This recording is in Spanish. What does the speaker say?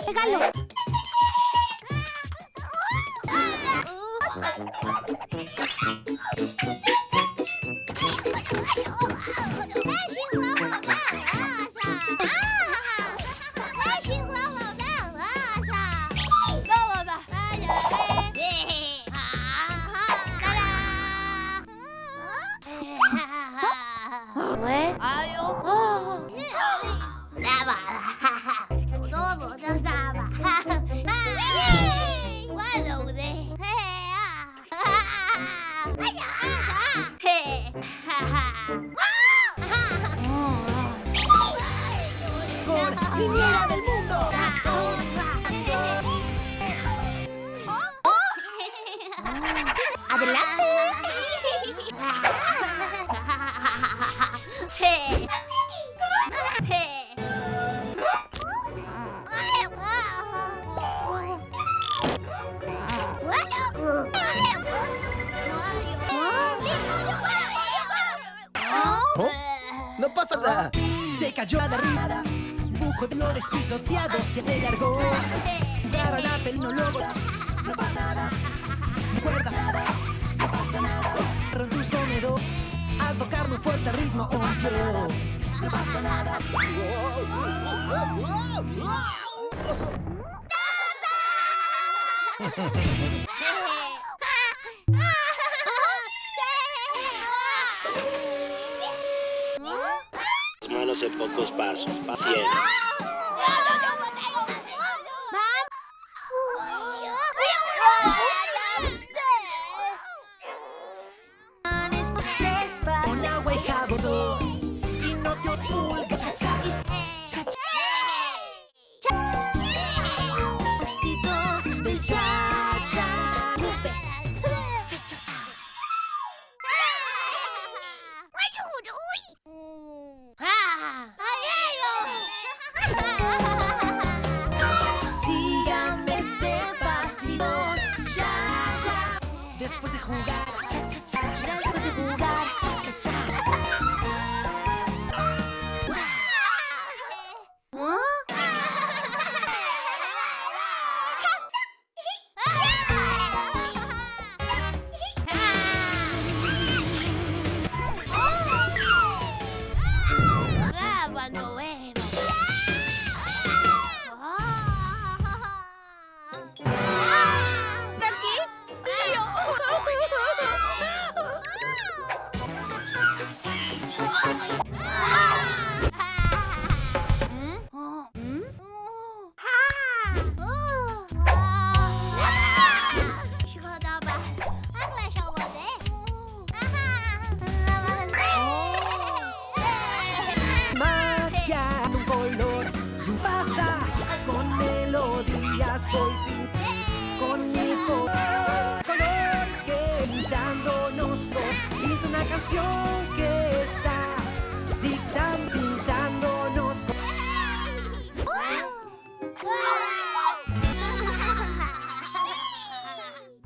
Regalo. ¡Niñera del mundo! ¿Oh? No pasa nada. Se cayó la derribada, bujo de flores pisoteados se largó. Jugar a la pelinólogo, no pasa nada. Recuerda nada, no pasa nada. Rompe tus comedor, al tocar muy fuerte el ritmo oso. No pasa nada. Manos en pocos pasos, paciencia. Con agua y jabón y no te expulga, cha-cha. Pasitos del cha-cha. Síganme este pasito, cha-cha. Después de jugar, cha-cha-cha. Después de jugar.